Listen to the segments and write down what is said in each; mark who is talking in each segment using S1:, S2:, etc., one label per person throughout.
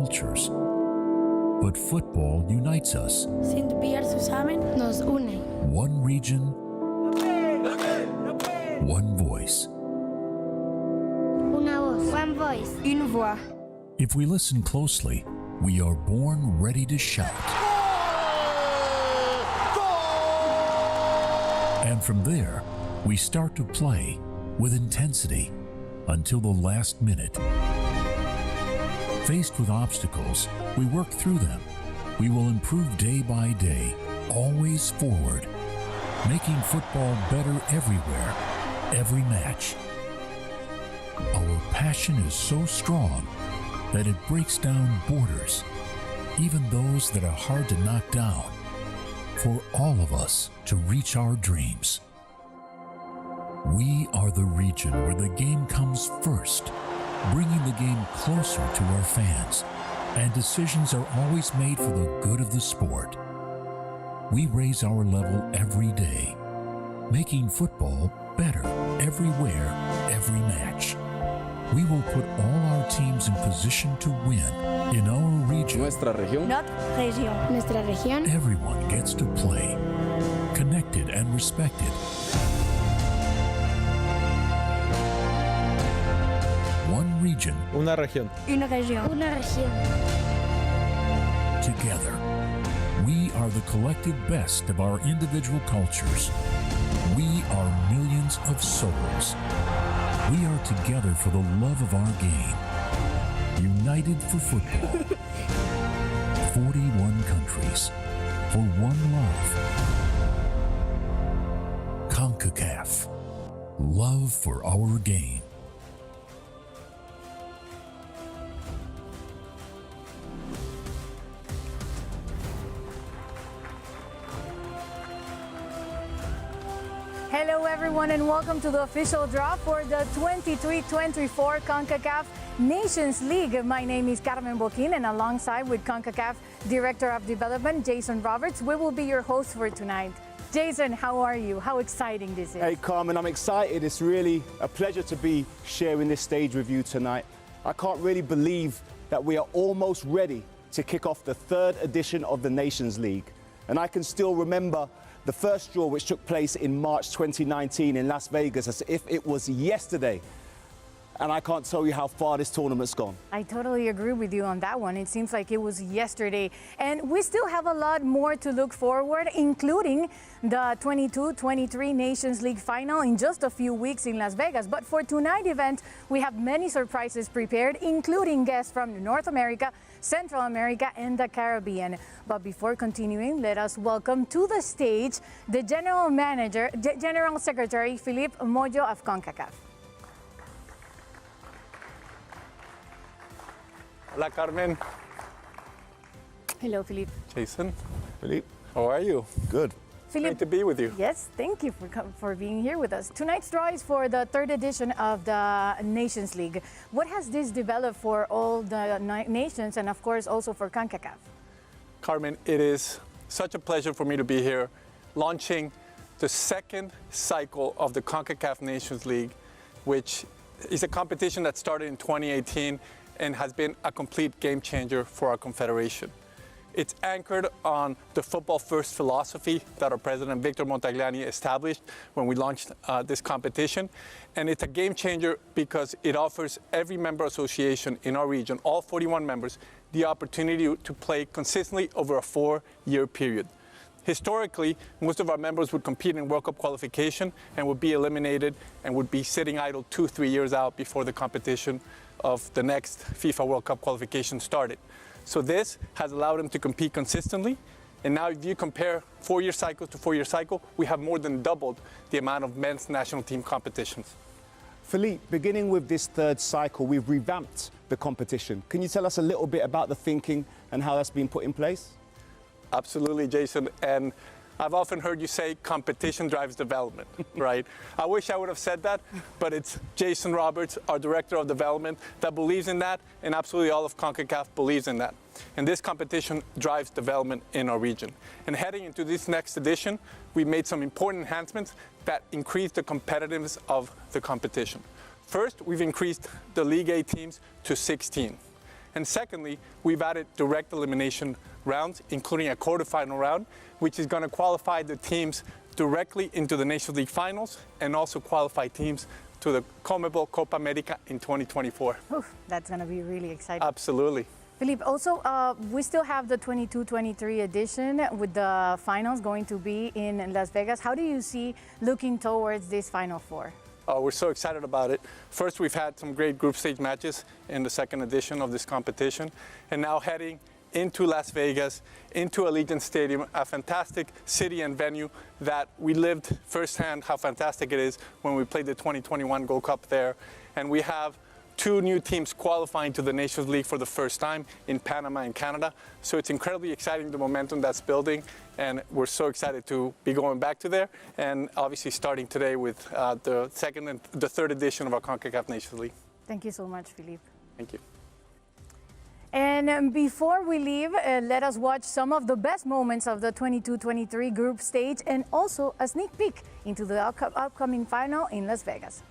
S1: cultures. But football unites us.
S2: Sind wir zusammen? Nos une.
S1: One region, one voice.
S2: Una voz. One voice. Une voix.
S1: If we listen closely, we are born ready to shout. And from there, we start to play with intensity until the last minute. Faced with obstacles, we work through them. We will improve day by day, always forward, making football better everywhere, every match. Our passion is so strong that it breaks down borders, even those that are hard to knock down, for all of us to reach our dreams. We are the region where the game comes first, bringing the game closer to our fans, and decisions are always made for the good of the sport. We raise our level every day, making football better everywhere, every match. We will put all our teams in position to win in our region.
S3: Nuestra región.
S2: Notre région. Nuestra región.
S1: Everyone gets to play, connected and respected. One region.
S3: Una región.
S2: Une région. Una région.
S1: Together, we are the collective best of our individual cultures. We are millions of souls. We are together for the love of our game. United for football. 41 countries for one love. Concacaf. Love for our game.
S4: Hello everyone and welcome to the official draw for the 23-24 Concacaf Nations League. My name is Carmen Boquin and alongside with Concacaf Director of Development Jason Roberts, we will be your hosts for tonight. Jason, how are you? How exciting this is.
S5: Hey Carmen, I'm excited. It's really a pleasure to be sharing this stage with you tonight. I can't really believe that we are almost ready to kick off the third edition of the Nations League. And I can still remember the first draw, which took place in March 2019 in Las Vegas, as if it was yesterday. And I can't tell you how far this tournament's gone.
S4: I totally agree with you on that one. It seems like it was yesterday. And we still have a lot more to look forward, including the 22-23 Nations League final in just a few weeks in Las Vegas. But for tonight's event, we have many surprises prepared, including guests from North America, Central America, and the Caribbean. But before continuing, let us welcome to the stage the General Secretary, Philippe Mojo of Concacaf.
S6: Hola, Carmen.
S4: Hello, Philippe.
S6: Jason.
S5: Philippe?
S6: How are you?
S5: Good.
S4: Philippe,
S6: Great to be with you.
S4: Yes, thank you for being here with us. Tonight's draw is for the third edition of the Nations League. What has this developed for all the nations and, of course, also for Concacaf?
S6: Carmen, it is such a pleasure for me to be here launching the second cycle of the Concacaf Nations League, which is a competition that started in 2018 and has been a complete game changer for our confederation. It's anchored on the football first philosophy that our president Victor Montagliani established when we launched this competition. And it's a game changer because it offers every member association in our region, all 41 members, the opportunity to play consistently over a 4-year period. Historically, most of our members would compete in World Cup qualification and would be eliminated and would be sitting idle 2-3 years out before the competition of the next FIFA World Cup qualification started. So this has allowed them to compete consistently. And now if you compare 4-year cycle to 4-year cycle, we have more than doubled the amount of men's national team competitions.
S5: Philippe, beginning with this third cycle, we've revamped the competition. Can you tell us a little bit about the thinking and how that's been put in place?
S6: Absolutely, Jason. And I've often heard you say competition drives development, right? I wish I would have said that, but it's Jason Roberts, our Director of Development, that believes in that, and absolutely all of CONCACAF believes in that. And this competition drives development in our region. And heading into this next edition, we made some important enhancements that increase the competitiveness of the competition. First, we've increased the League A teams to 16. And secondly, we've added direct elimination rounds, including a quarterfinal round, which is going to qualify the teams directly into the Nations League finals and also qualify teams to the CONMEBOL Copa America in 2024.
S4: Oof, that's going to be really exciting.
S6: Absolutely.
S4: Philippe, also, we still have the 22-23 edition with the finals going to be in Las Vegas. How do you see looking towards this Final Four?
S6: We're so excited about it. First, we've had some great group stage matches in the second edition of this competition, and now heading into Las Vegas, into Allegiant Stadium, a fantastic city and venue that we lived firsthand how fantastic it is when we played the 2021 Gold Cup there. And we have two new teams qualifying to the Nations League for the first time in Panama and Canada. So it's incredibly exciting, the momentum that's building, and we're so excited to be going back to there, and obviously starting today with the second and the third edition of our Concacaf Nations League.
S4: Thank you so much, Philippe.
S6: Thank you.
S4: And before we leave, let us watch some of the best moments of the 22-23 group stage and also a sneak peek into the upcoming final in Las Vegas.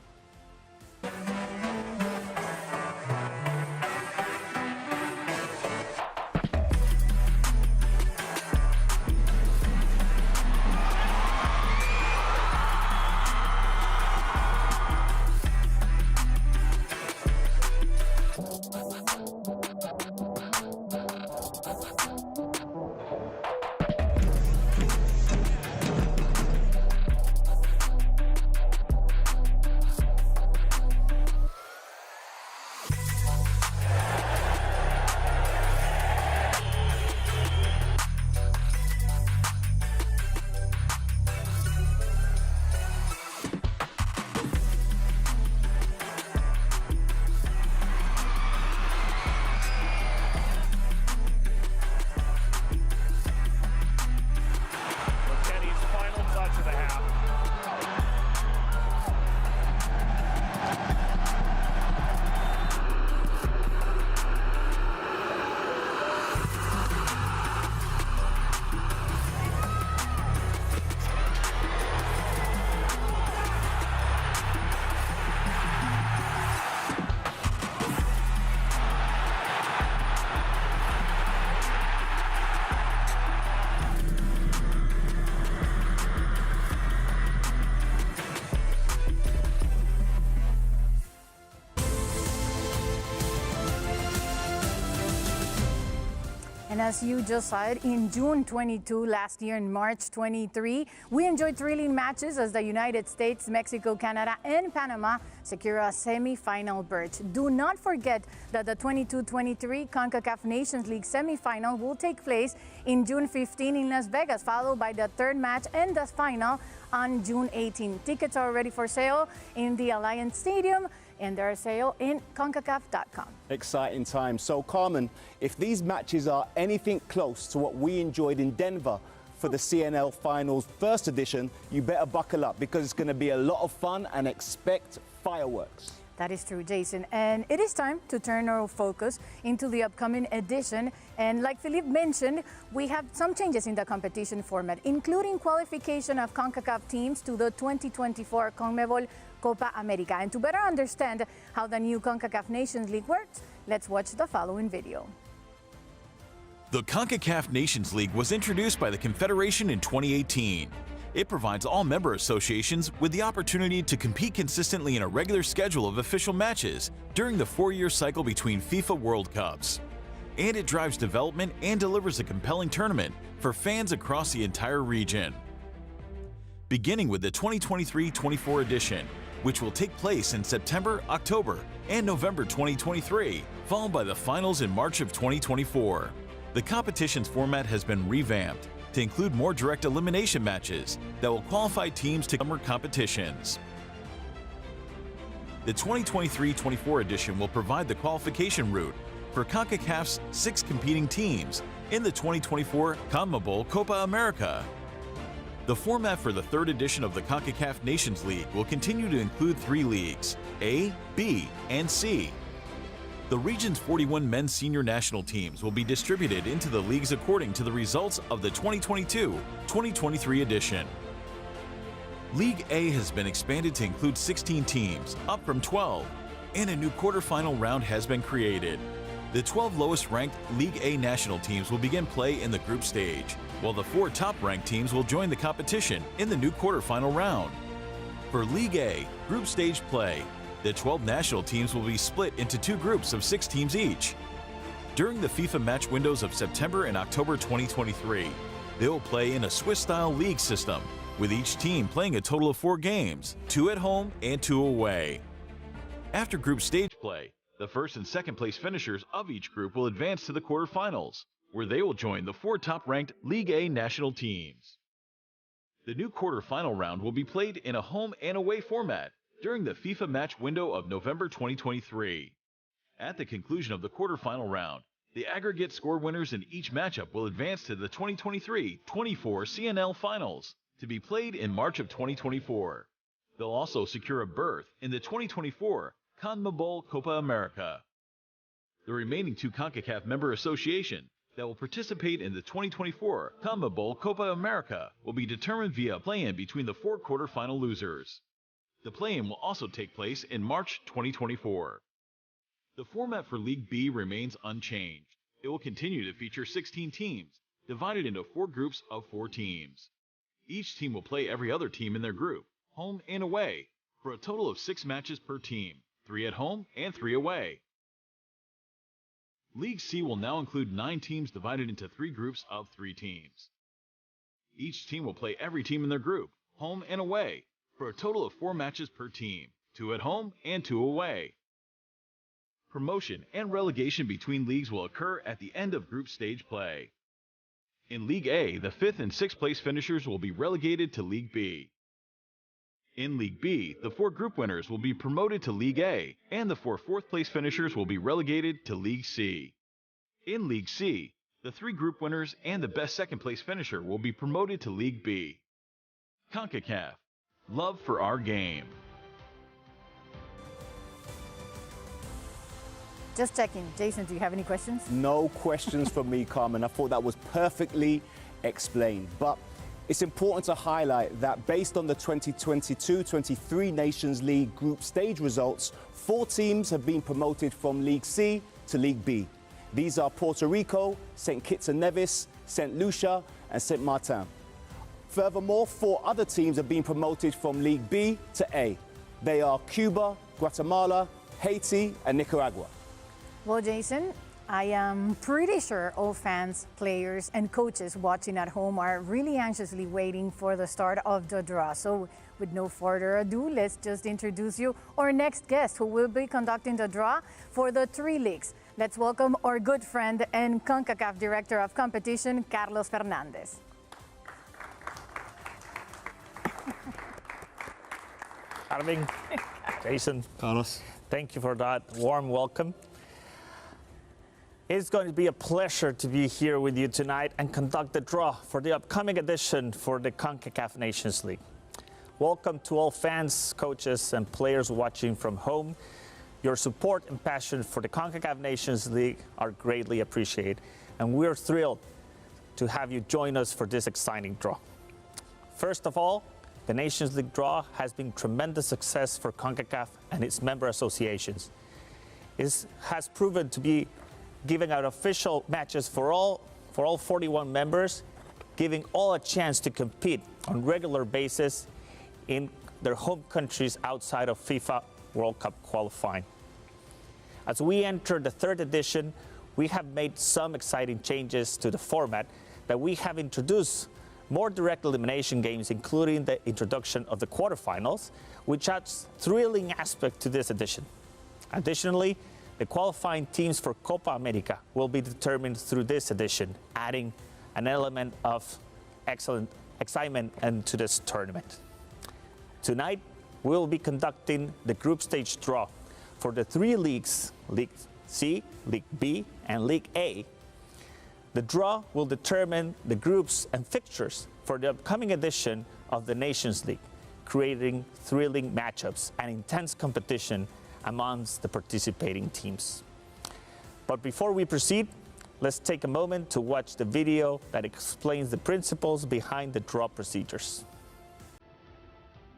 S4: And as you just saw it, in June 22 last year and March 23, we enjoyed thrilling matches as the United States, Mexico, Canada, and Panama secure a semi-final berth. Do not forget that the 22-23 Concacaf Nations League semi-final will take place in June 15 in Las Vegas, followed by the third match and the final on June 18. Tickets are already for sale in the Alliance Stadium, and they're sale in concacaf.com.
S5: Exciting time. So, Carmen, if these matches are anything close to what we enjoyed in Denver for the CNL Finals first edition, you better buckle up because it's going to be a lot of fun and expect fireworks.
S4: That is true, Jason. And it is time to turn our focus into the upcoming edition. And like Philippe mentioned, we have some changes in the competition format, including qualification of CONCACAF teams to the 2024 CONMEBOL Copa America. And to better understand how the new CONCACAF Nations League works, let's watch the following video.
S3: The CONCACAF Nations League was introduced by the Confederation in 2018. It provides all member associations with the opportunity to compete consistently in a regular schedule of official matches during the 4-year cycle between FIFA World Cups. And it drives development and delivers a compelling tournament for fans across the entire region. Beginning with the 2023-24 edition, which will take place in September, October, and November 2023, followed by the finals in March of 2024. The competition's format has been revamped to include more direct elimination matches that will qualify teams to summer competitions. The 2023-24 edition will provide the qualification route for CONCACAF's 6 competing teams in the 2024 CONMEBOL Copa America. The format for the third edition of the CONCACAF Nations League will continue to include 3 leagues, A, B, and C. The region's 41 men's senior national teams will be distributed into the leagues according to the results of the 2022-2023 edition. League A has been expanded to include 16 teams, up from 12, and a new quarterfinal round has been created. The 12 lowest-ranked League A national teams will begin play in the group stage, while the 4 top-ranked teams will join the competition in the new quarterfinal round. For League A group stage play, the 12 national teams will be split into 2 groups of 6 teams each. During the FIFA match windows of September and October 2023, they will play in a Swiss-style league system, with each team playing a total of 4 games, 2 at home and 2 away. After group stage play, the first and second place finishers of each group will advance to the quarterfinals, where they will join the 4 top-ranked League A national teams. The new quarterfinal round will be played in a home and away format during the FIFA match window of November 2023. At the conclusion of the quarterfinal round, the aggregate score winners in each matchup will advance to the 2023-24 CNL Finals, to be played in March of 2024. They'll also secure a berth in the 2024 CONMEBOL Copa America. The remaining 2 CONCACAF member associations that will participate in the 2024 CONMEBOL Copa America will be determined via a play-in between the 4 quarterfinal losers. The play-in will also take place in March 2024. The format for League B remains unchanged. It will continue to feature 16 teams, divided into 4 groups of 4 teams. Each team will play every other team in their group, home and away, for a total of 6 matches per team, 3 at home and 3 away. League C will now include 9 teams divided into 3 groups of 3 teams. Each team will play every team in their group, home and away, for a total of 4 matches per team, 2 at home and 2 away. Promotion and relegation between leagues will occur at the end of group stage play. In League A, the 5th and 6th place finishers will be relegated to League B. In League B, the 4 group winners will be promoted to League A, and the 4 4th place finishers will be relegated to League C. In League C, the 3 group winners and the best second place finisher will be promoted to League B. CONCACAF. Love for our game.
S4: Just checking. Jason, do you have any questions?
S5: No questions from me, Carmen. I thought that was perfectly explained. But it's important to highlight that based on the 2022-23 Nations League group stage results, 4 teams have been promoted from League C to League B. These are Puerto Rico, St. Kitts and Nevis, St. Lucia, and St. Martin. Furthermore, 4 other teams have been promoted from League B to A. They are Cuba, Guatemala, Haiti, and Nicaragua.
S4: Well, Jason, I am pretty sure all fans, players, and coaches watching at home are really anxiously waiting for the start of the draw. So with no further ado, let's just introduce you our next guest who will be conducting the draw for the 3 leagues. Let's welcome our good friend and CONCACAF Director of Competition, Carlos Fernandez.
S7: Arvin, Jason, Carlos, thank you for that warm welcome. It's going to be a pleasure to be here with you tonight and conduct the draw for the upcoming edition for the Concacaf Nations League. Welcome to all fans, coaches, and players watching from home. Your support and passion for the Concacaf Nations League are greatly appreciated, and we're thrilled to have you join us for this exciting draw. First of all, the Nations League draw has been tremendous success for CONCACAF and its member associations. It has proven to be giving out official matches for all 41 members, giving all a chance to compete on regular basis in their home countries outside of FIFA World Cup qualifying. As we enter the 3rd edition, we have made some exciting changes to the format that we have introduced more direct elimination games, including the introduction of the quarterfinals, which adds thrilling aspect to this edition. Additionally, the qualifying teams for Copa America will be determined through this edition, adding an element of excellent excitement into this tournament. Tonight, we'll be conducting the group stage draw for the 3 leagues, League C, League B, and League A. The draw will determine the groups and fixtures for the upcoming edition of the Nations League, creating thrilling matchups and intense competition amongst the participating teams. But before we proceed, let's take a moment to watch the video that explains the principles behind the draw procedures.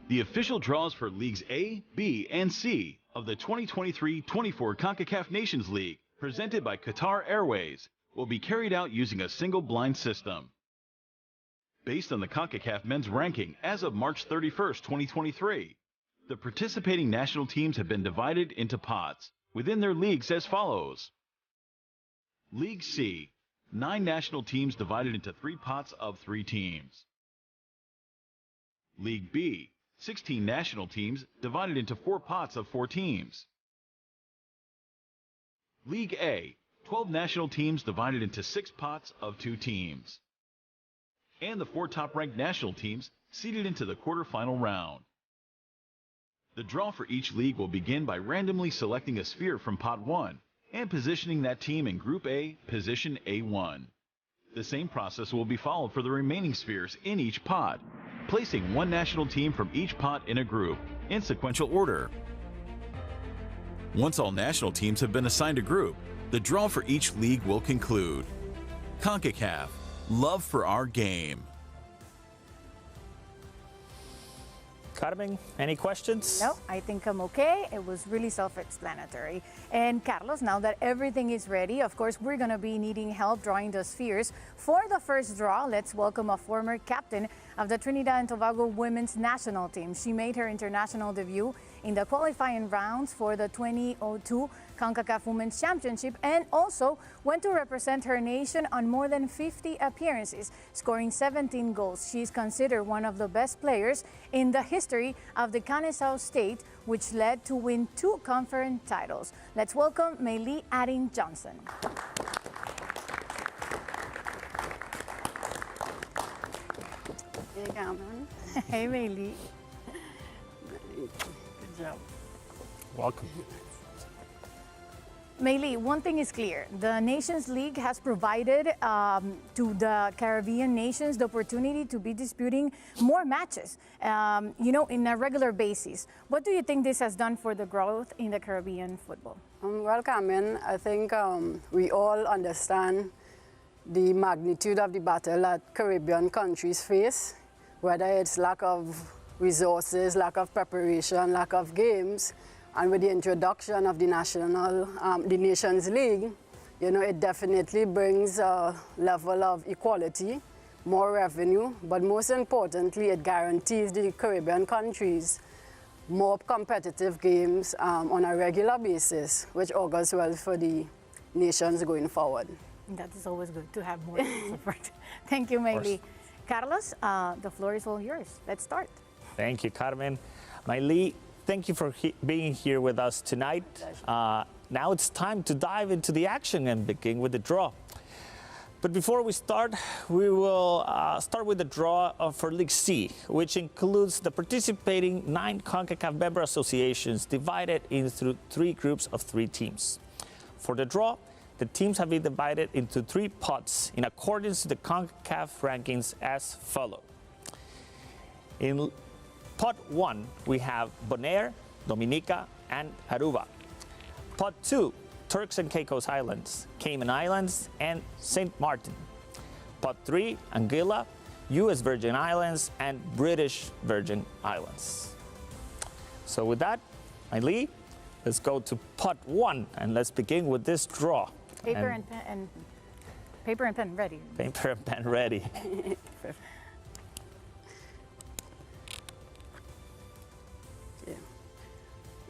S3: The official draws for Leagues A, B, and C of the 2023-24 CONCACAF Nations League presented by Qatar Airways, will be carried out using a single blind system. Based on the Concacaf men's ranking as of March 31st, 2023, the participating national teams have been divided into pots within their leagues as follows. League C, 9 national teams divided into 3 pots of 3 teams. League B, 16 national teams divided into 4 pots of 4 teams. League A, 12 national teams divided into 6 pots of 2 teams. And the 4 top-ranked national teams seeded into the quarterfinal round. The draw for each league will begin by randomly selecting a sphere from Pot 1 and positioning that team in Group A, position A1. The same process will be followed for the remaining spheres in each pot, placing 1 national team from each pot in a group, in sequential order. Once all national teams have been assigned a group, the draw for each league will conclude. Concacaf, love for our game.
S7: Carmen, any questions?
S4: No, I think I'm okay. It was really self-explanatory. And Carlos, now that everything is ready, of course, we're going to be needing help drawing the spheres. For the first draw, let's welcome a former captain of the Trinidad and Tobago women's national team. She made her international debut in the qualifying rounds for the 2002 Concacaf Women's Championship and also went to represent her nation on more than 50 appearances, scoring 17 goals. She's considered one of the best players in the history of the Canacao State, which led to win 2 conference titles. Let's welcome Maylee Adding Johnson.
S8: Hey, Carmen.
S4: Hey, Maylee.
S8: Good job.
S7: Welcome.
S4: Maylee, one thing is clear. The Nations League has provided to the Caribbean nations the opportunity to be disputing more matches, in a regular basis. What do you think this has done for the growth in the Caribbean football?
S8: Well, Carmen, I think we all understand the magnitude of the battle that Caribbean countries face, whether it's lack of resources, lack of preparation, lack of games. And with the introduction of the Nations League, it definitely brings a level of equality, more revenue, but most importantly, it guarantees the Caribbean countries more competitive games on a regular basis, which augurs well for the nations going forward.
S4: That is always good to have more support. Thank you, Maylee. Carlos, the floor is all yours. Let's start.
S7: Thank you, Carmen. Maylee, thank you for being here with us tonight. Now it's time to dive into the action and begin with the draw. But before we start, we will start with the draw for League C, which includes the participating 9 CONCACAF member associations divided into 3 groups of 3 teams. For the draw, the teams have been divided into 3 pots in accordance to the CONCACAF rankings as follows. In Pot 1, we have Bonaire, Dominica, and Aruba. Pot 2, Turks and Caicos Islands, Cayman Islands, and St. Martin. Pot 3, Anguilla, U.S. Virgin Islands, and British Virgin Islands. So with that, Maylee, let's go to Pot 1, and let's begin with this draw.
S4: Paper and pen ready.
S7: Paper and pen ready.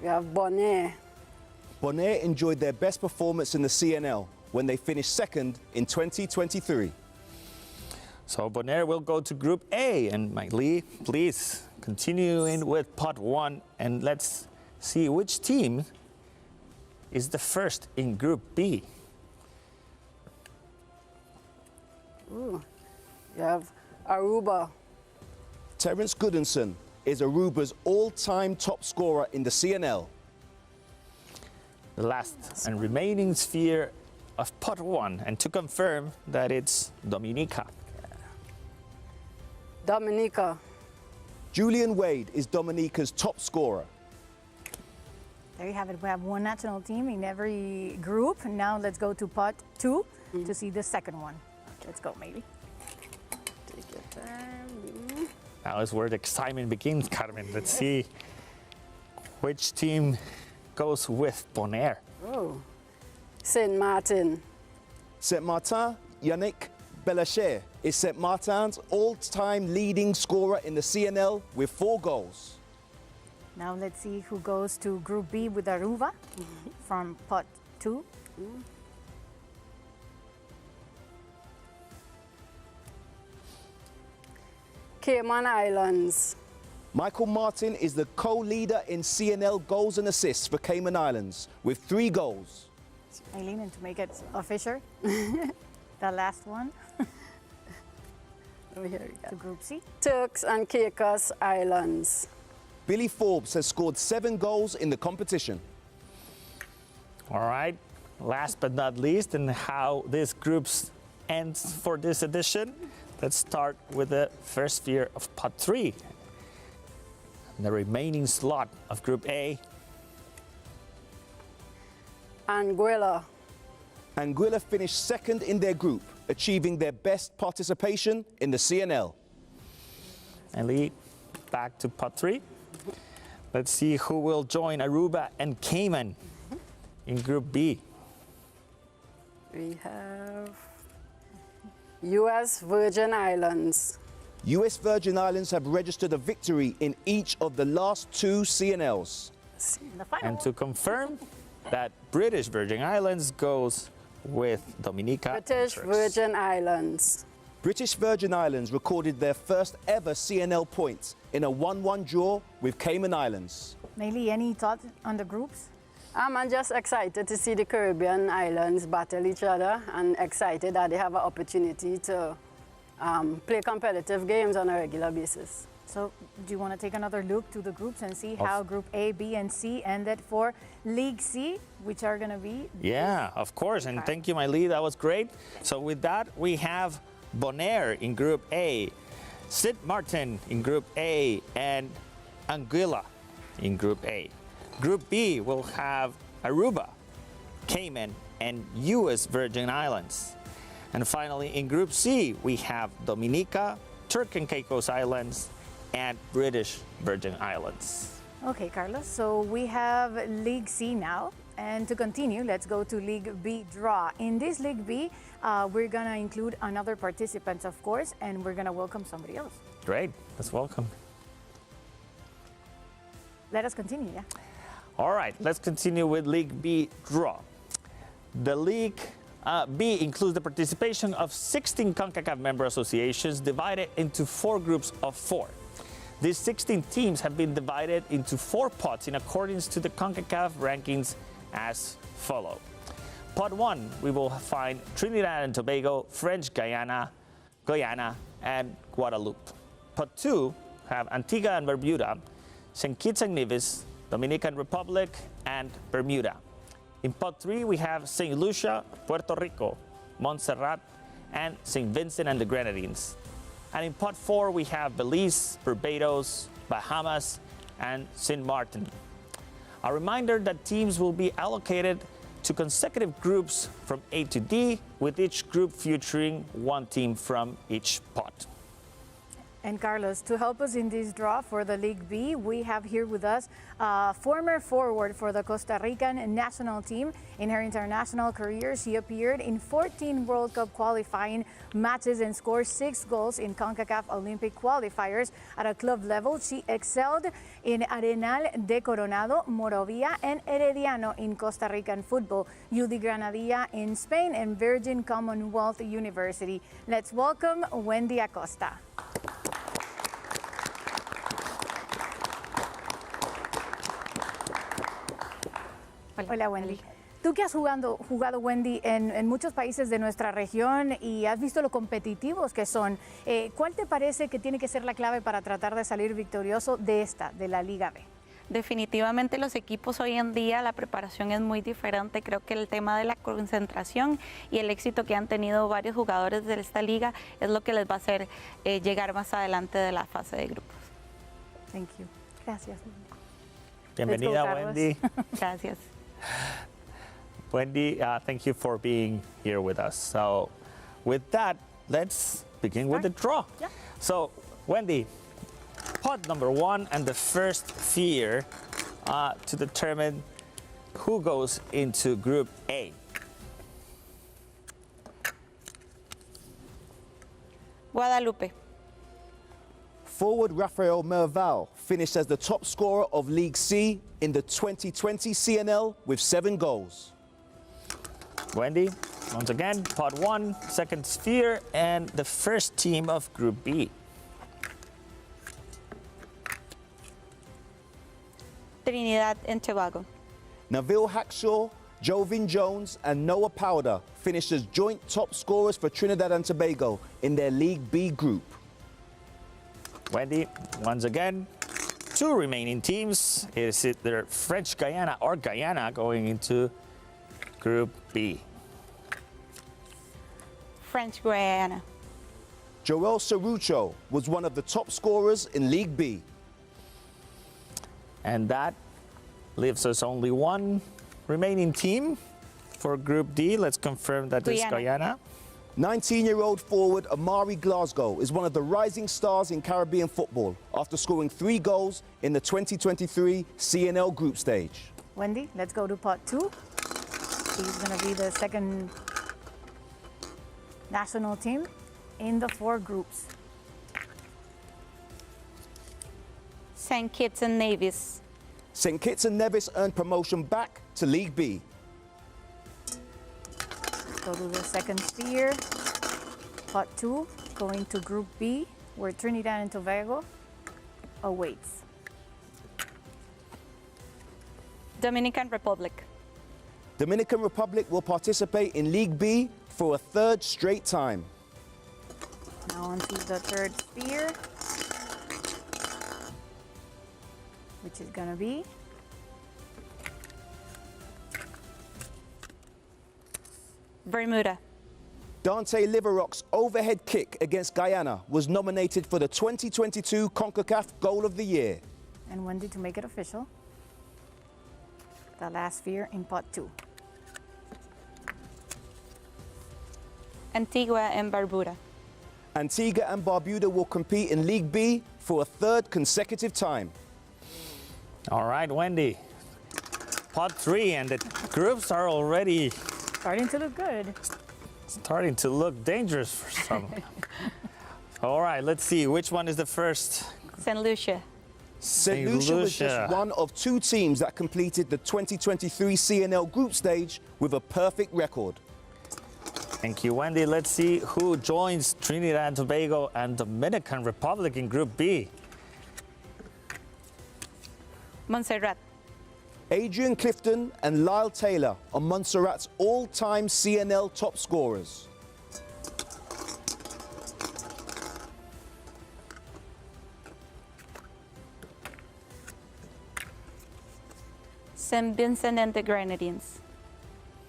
S8: We have Bonaire.
S5: Bonaire enjoyed their best performance in the CNL when they finished second in 2023.
S7: So Bonaire will go to Group A, and Maylee, please continue in with Pot 1, and let's see which team is the first in Group B.
S8: Ooh. You have Aruba.
S5: Terence Goodinson is Aruba's all-time top scorer in the CNL.
S7: The last and remaining sphere of Pot 1, and to confirm that it's Dominica.
S8: Dominica.
S5: Julian Wade is Dominica's top scorer.
S4: There you have it. We have 1 national team in every group. Now let's go to Pot 2 to see the second one. Let's go, maybe.
S8: Take your time.
S7: Now is where the excitement begins, Carmen. Let's see which team goes with Bonaire.
S8: Oh, Saint Martin.
S5: Saint Martin, Yannick Belacher is Saint Martin's all-time leading scorer in the CNL with 4 goals.
S4: Now let's see who goes to Group B with Aruba from pot 2.
S8: Cayman Islands.
S5: Michael Martin is the co-leader in CNL goals and assists for Cayman Islands with 3 goals.
S4: Eileen, and to make it official, the last one
S8: Oh, here we go.
S4: to Group C.
S8: Turks and Caicos Islands.
S5: Billy Forbes has scored 7 goals in the competition.
S7: All right, last but not least, and how this group ends for this edition, let's start with the first sphere of pot 3. The remaining slot of Group A.
S8: Anguilla.
S5: Anguilla finished 2nd in their group, achieving their best participation in the CNL.
S7: And lead back to pot 3. Let's see who will join Aruba and Cayman in Group B.
S8: We have U.S. Virgin Islands.
S5: US Virgin Islands have registered a victory in each of the last 2 CNLs.
S4: In the final.
S7: And to confirm that British Virgin Islands goes with Dominica.
S8: British
S7: Turks.
S8: Virgin Islands.
S5: British Virgin Islands recorded their first ever CNL points in a 1-1 draw with Cayman Islands.
S4: Maylee, any thoughts on the groups?
S8: I'm just excited to see the Caribbean islands battle each other and excited that they have an opportunity to play competitive games on a regular basis.
S4: So do you want to take another look to the groups and see how Group A, B, and C ended for League C, which are going to be?
S7: Yeah, of course. And thank you, Miley. That was great. So with that, we have Bonaire in Group A, St. Martin in Group A, and Anguilla in Group A. Group B will have Aruba, Cayman, and U.S. Virgin Islands. And finally, in Group C, we have Dominica, Turk and Caicos Islands, and British Virgin Islands.
S4: Okay, Carlos. So we have League C now. And to continue, let's go to League B draw. In this League B, we're going to include another participant, of course, and we're going to welcome somebody else.
S7: Great. Let's welcome.
S4: Let us continue, yeah?
S7: All right, let's continue with League B draw. The League B includes the participation of 16 Concacaf member associations divided into 4 groups of 4. These 16 teams have been divided into 4 pots in accordance to the Concacaf rankings as follow. Pot 1, we will find Trinidad and Tobago, French Guyana, and Guadeloupe. Pot 2 have Antigua and Barbuda, St. Kitts and Nevis, Dominican Republic, and Bermuda. In pot 3, we have St. Lucia, Puerto Rico, Montserrat, and St. Vincent and the Grenadines. And in pot 4, we have Belize, Barbados, Bahamas, and St. Martin. A reminder that teams will be allocated to consecutive groups from A to D, with each group featuring 1 team from each pot.
S4: And Carlos, to help us in this draw for the League B, we have here with us former forward for the Costa Rican national team. In her international career, she appeared in 14 World Cup qualifying matches and scored 6 goals in Concacaf Olympic qualifiers. At a club level, she excelled in Arenal de Coronado, Morovia, and Herediano in Costa Rican football, UD Granadilla in Spain, and Virgin Commonwealth University. Let's welcome Wendy Acosta. Hola, Wendy. Tú que has jugado Wendy, en muchos países de nuestra región y has visto lo competitivos que son, ¿cuál te parece que tiene que ser la clave para tratar de salir victorioso de la Liga B?
S9: Definitivamente los equipos hoy en día, la preparación es muy diferente. Creo que el tema de la concentración y el éxito que han tenido varios jugadores de esta liga es lo que les va a hacer llegar más adelante de la fase de grupos.
S4: Thank you. Gracias.
S7: Bienvenida,
S4: Let's go,
S7: Wendy.
S9: Gracias.
S7: Wendy, thank you for being here with us. So with that, let's begin with the draw.
S4: Yeah.
S7: So Wendy, pot number 1 and the first sphere to determine who goes into Group A.
S9: Guadalupe.
S5: Forward Rafael Merval finished as the top scorer of League C in the 2020 CNL with 7 goals.
S7: Wendy, once again, pot 1, second sphere, and the first team of Group B.
S9: Trinidad and Tobago.
S5: Neville Hackshaw, Jovin Jones and Noah Powder finished as joint top scorers for Trinidad and Tobago in their League B group.
S7: Wendy, once again, 2 remaining teams. Is it their French Guyana or Guyana going into Group B?
S9: French Guiana.
S5: Joel Cerrucho was one of the top scorers in League B.
S7: And that leaves us only 1 remaining team for Group D. Let's confirm that it's Guyana.
S5: 19-year-old forward Amari Glasgow is one of the rising stars in Caribbean football after scoring 3 goals in the 2023 CNL group stage.
S4: Wendy, let's go to pot 2. He's going to be the second national team in the 4 groups.
S9: St. Kitts and Nevis.
S5: St. Kitts and Nevis earned promotion back to League B.
S4: Go to the second sphere. Pot 2, going to Group B, where Trinidad and Tobago awaits.
S9: Dominican Republic.
S5: Dominican Republic will participate in League B for a 3rd straight time.
S4: Now on to the third sphere, which is going to be
S9: Bermuda.
S5: Dante Liverrock's overhead kick against Guyana was nominated for the 2022 Concacaf Goal of the Year.
S4: And Wendy, to make it official, the last sphere in pot 2.
S9: Antigua and Barbuda.
S5: Antigua and Barbuda will compete in League B for a 3rd consecutive time.
S7: All right, Wendy. Pot 3, and the groups are already
S4: Starting to look good.
S7: starting to look dangerous for some. All right, let's see. Which one is the first?
S9: St. Lucia.
S5: St. Lucia was just one of 2 teams that completed the 2023 CNL group stage with a perfect record.
S7: Thank you, Wendy. Let's see who joins Trinidad and Tobago and Dominican Republic in Group B.
S9: Montserrat.
S5: Adrian Clifton and Lyle Taylor are Montserrat's all-time CNL top scorers.
S9: St. Vincent and the Grenadines.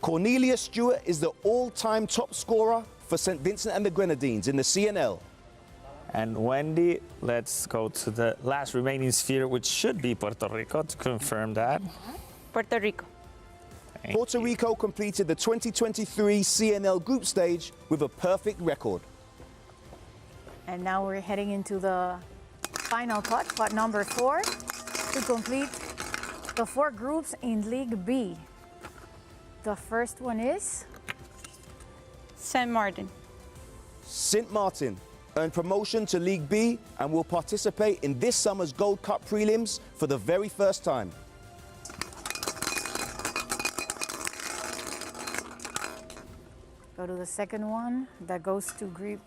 S5: Cornelius Stewart is the all-time top scorer for St. Vincent and the Grenadines in the CNL.
S7: And Wendy, let's go to the last remaining sphere, which should be Puerto Rico, to confirm that.
S9: Puerto Rico.
S5: Puerto Rico completed the 2023 CNL group stage with a perfect record.
S4: And now we're heading into the final pot number 4, to complete the 4 groups in League B. The first one is
S9: St. Martin.
S5: St. Martin earned promotion to League B and will participate in this summer's Gold Cup prelims for the very first time.
S4: Go to the second one that goes to Group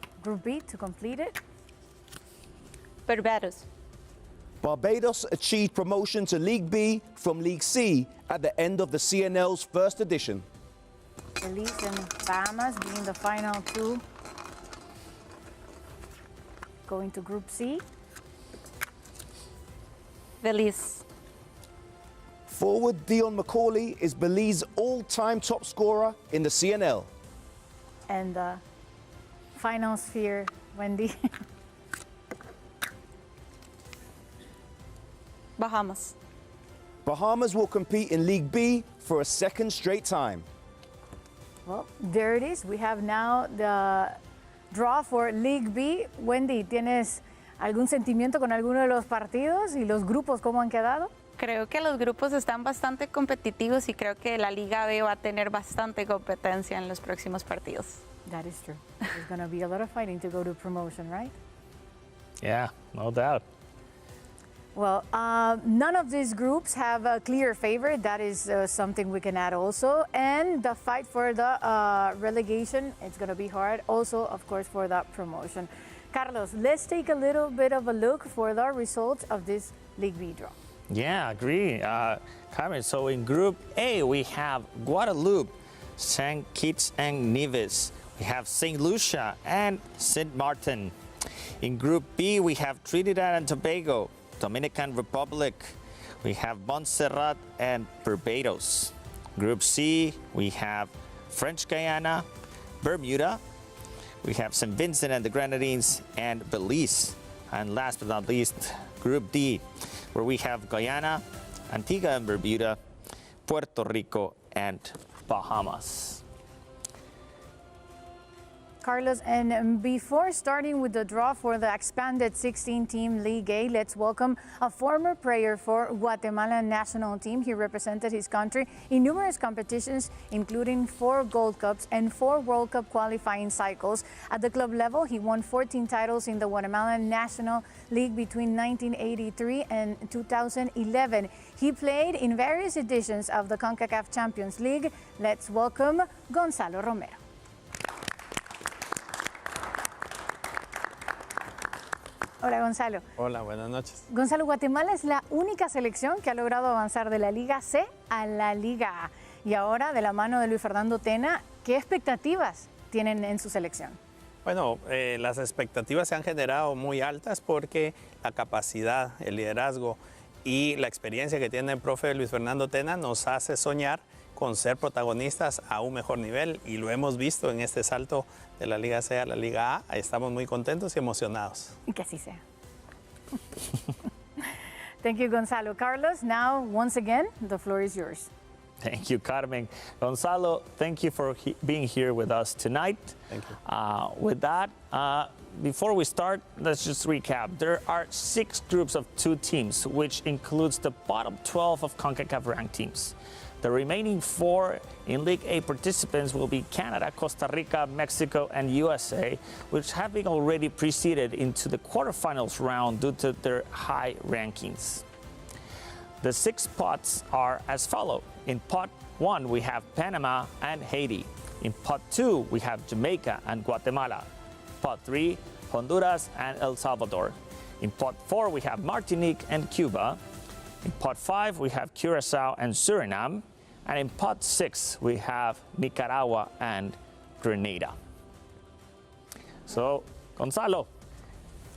S4: B to complete it.
S9: Barbados.
S5: Barbados achieved promotion to League B from League C at the end of the CNL's first edition.
S4: Belize and Bahamas being the final 2 going to Group C.
S9: Belize.
S5: Forward Dion McCauley is Belize's all-time top scorer in the CNL.
S4: And the final sphere, Wendy.
S9: Bahamas.
S5: Bahamas will compete in League B for a 2nd straight time.
S4: Well, there it is. We have now the draw for League B. Wendy, ¿tienes algún sentimiento con alguno de los partidos y los grupos cómo han quedado?
S9: Creo que los grupos están bastante competitivos y creo que la Liga B va a tener bastante competencia en los próximos partidos.
S4: That is true. There's going to be a lot of fighting to go to promotion, right?
S7: Yeah, no doubt.
S4: Well, none of these groups have a clear favorite. That is something we can add also. And the fight for the relegation, it's going to be hard. Also, of course, for the promotion. Carlos, let's take a little bit of a look for the results of this League B draw.
S7: Yeah, agree. Carmen, so in Group A, we have Guadalupe, St. Kitts and Nevis. We have St. Lucia and St. Martin. In Group B, we have Trinidad and Tobago, Dominican Republic. We have Montserrat and Barbados. Group C, we have French Guiana, Bermuda. We have St. Vincent and the Grenadines and Belize. And last but not least, Group D, where we have Guyana, Antigua and Barbuda, Puerto Rico, and Bahamas.
S4: Carlos, and before starting with the draw for the expanded 16-team League A, let's welcome a former player for Guatemala national team. He represented his country in numerous competitions, including 4 Gold Cups and 4 World Cup qualifying cycles. At the club level, he won 14 titles in the Guatemala National League between 1983 and 2011. He played in various editions of the Concacaf Champions League. Let's welcome Gonzalo Romero. Hola, Gonzalo.
S6: Hola, buenas noches.
S4: Gonzalo, Guatemala es la única selección que ha logrado avanzar de la Liga C a la Liga A. Y ahora, de la mano de Luis Fernando Tena, ¿qué expectativas tienen en su selección?
S10: Bueno, las expectativas se han generado muy altas porque la capacidad, el liderazgo y la experiencia que tiene el profe Luis Fernando Tena nos hace soñar con ser protagonistas a un mejor nivel, y lo hemos visto en este salto de la Liga C a la Liga A. Estamos muy contentos y emocionados.
S4: Y que así sea. Thank you, Gonzalo. Carlos, now, once again, the floor is yours.
S7: Thank you, Carmen. Gonzalo, thank you for being here with us tonight.
S10: Thank you.
S7: With that, before we start, let's just recap. There are 6 groups of 2 teams, which includes the bottom 12 of CONCACAF ranked teams. The remaining 4 in League A participants will be Canada, Costa Rica, Mexico, and USA, which have been already preceded into the quarterfinals round due to their high rankings. The 6 pots are as follows. In pot 1, we have Panama and Haiti. In pot 2, we have Jamaica and Guatemala. Pot 3, Honduras and El Salvador. In pot 4, we have Martinique and Cuba. In pot 5, we have Curacao and Suriname. And in pot 6, we have Nicaragua and Grenada. So, Gonzalo,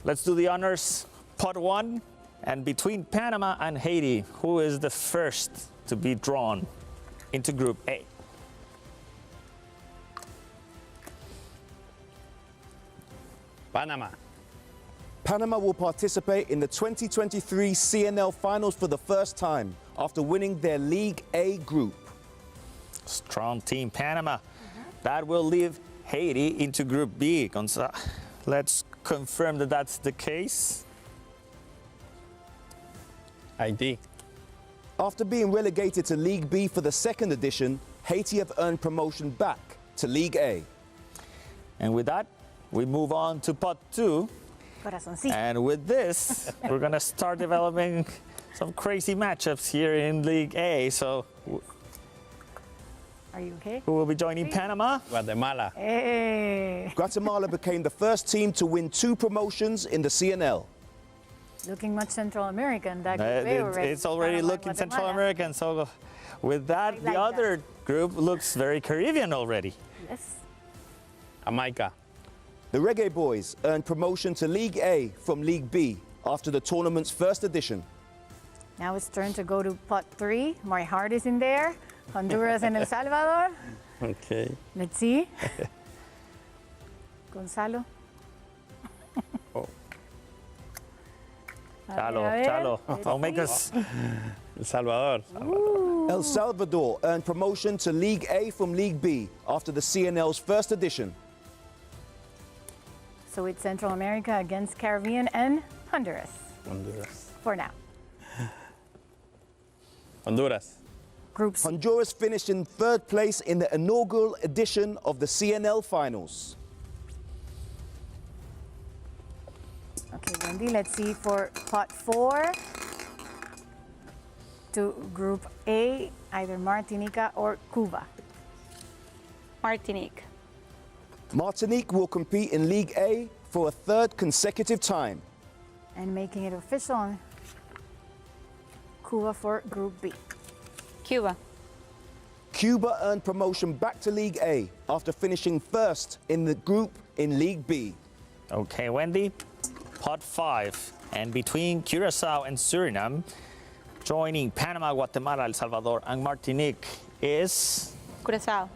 S7: let's do the honors. Pot 1, and between Panama and Haiti, who is the first to be drawn into Group A?
S10: Panama.
S5: Panama will participate in the 2023 CNL Finals for the first time after winning their League A group.
S7: Strong team, Panama. That will leave Haiti into Group B. Let's confirm that that's the case.
S10: Haití.
S5: After being relegated to League B for the 2nd edition, Haiti have earned promotion back to League A.
S7: And with that, we move on to pot 2.
S4: Corazoncito.
S7: And with this, we're going to start developing some crazy matchups here in League A. So,
S4: Are you okay?
S7: who will be joining Panama?
S10: Guatemala.
S4: Hey.
S5: Guatemala became the first team to win 2 promotions in the CNL.
S4: Looking much Central American. That group A already.
S7: It's already
S4: Panama,
S7: looking Central
S4: Guatemala.
S7: American. So, with that,
S4: I
S7: the
S4: like
S7: other group looks very Caribbean already.
S4: Yes.
S10: Jamaica.
S5: The Reggae Boys earned promotion to League A from League B after the tournament's 1st edition.
S4: Now it's turn to go to pot 3. My heart is in there. Honduras and El Salvador.
S10: Okay.
S4: Let's see. Gonzalo.
S10: Oh.
S7: Chalo, don't make us.
S10: El Salvador.
S5: El Salvador earned promotion to League A from League B after the CNL's 1st edition.
S4: So it's Central America against Caribbean and Honduras
S10: Honduras.
S4: for now.
S10: Honduras.
S4: Group C.
S5: Honduras finished in third place in the inaugural edition of the CNL Finals.
S4: Okay, Wendy, let's see for pot 4 to Group A, either Martinica or Cuba.
S9: Martinique.
S5: Martinique will compete in League A for a third consecutive time.
S4: And making it official, Cuba for Group B.
S9: Cuba.
S5: Cuba earned promotion back to League A after finishing first in the group in League B.
S7: Okay, Wendy, pot 5. And between Curacao and Suriname, joining Panama, Guatemala, El Salvador, and Martinique is
S9: Curazao.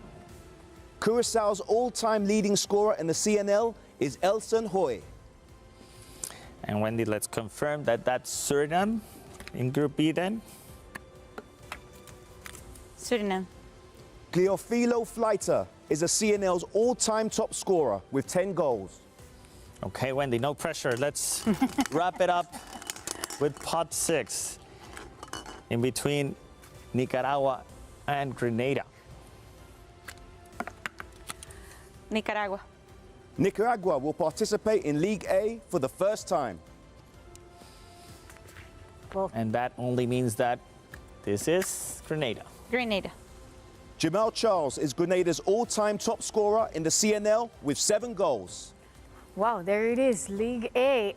S5: Curaçao's all-time leading scorer in the CNL is Elson Hoy.
S7: And Wendy, let's confirm that that's Suriname in Group B then.
S9: Suriname.
S5: Cleofilo Fleiter is the CNL's all-time top scorer with 10 goals.
S7: Okay, Wendy, no pressure. Let's wrap it up with pot 6 in between Nicaragua and Grenada.
S9: Nicaragua.
S5: Nicaragua will participate in League A for the first time.
S7: And that only means that this is Grenada.
S9: Grenada.
S5: Jamal Charles is Grenada's all-time top scorer in the CNL with 7 goals.
S4: Wow, there it is, League A.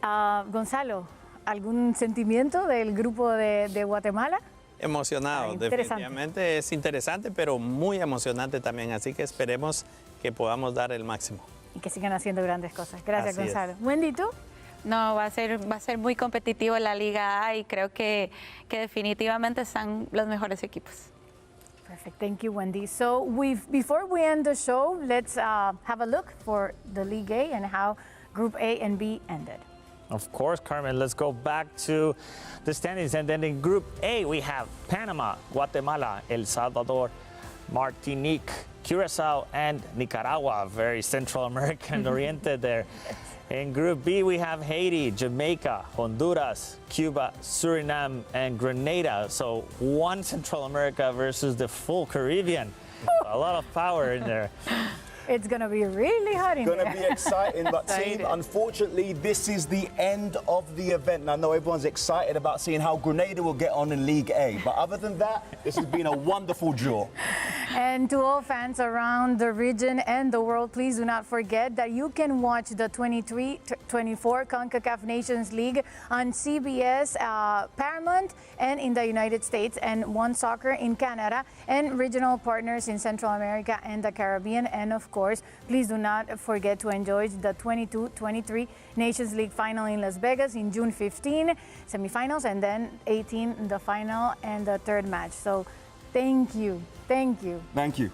S4: Gonzalo, ¿algún sentimiento del grupo de Guatemala?
S10: Emocionado, definitivamente es interesante, pero muy emocionante también, así que esperemos que podamos dar el máximo.
S4: Y que sigan haciendo grandes cosas. Gracias,
S10: Así
S4: Gonzalo. Wendy, ¿tú?
S9: No, va a ser muy competitivo la Liga A y creo que definitivamente están los mejores equipos.
S4: Perfect. Thank you, Wendy. So before we end the show, let's have a look for the League A and how Group A and B ended.
S7: Of course, Carmen, let's go back to the standings. And then in Group A, we have Panama, Guatemala, El Salvador, Martinique, Curacao, and Nicaragua. Very Central American oriented there. In Group B, we have Haiti, Jamaica, Honduras, Cuba, Suriname, and Grenada. So one Central America versus the full Caribbean. A lot of power in there.
S4: It's going to be really hot in there.
S5: Going to be exciting, but team, unfortunately, this is the end of the event. And I know everyone's excited about seeing how Grenada will get on in League A. But other than that, this has been a wonderful draw.
S4: And to all fans around the region and the world, please do not forget that you can watch the 23-24 Concacaf Nations League on CBS Paramount and in the United States, and One Soccer in Canada, and regional partners in Central America and the Caribbean. And of course, please do not forget to enjoy the 22-23 Nations League final in Las Vegas in June 15, semifinals, and then 18 the final and the third match. So thank you. Thank you.
S5: Thank you.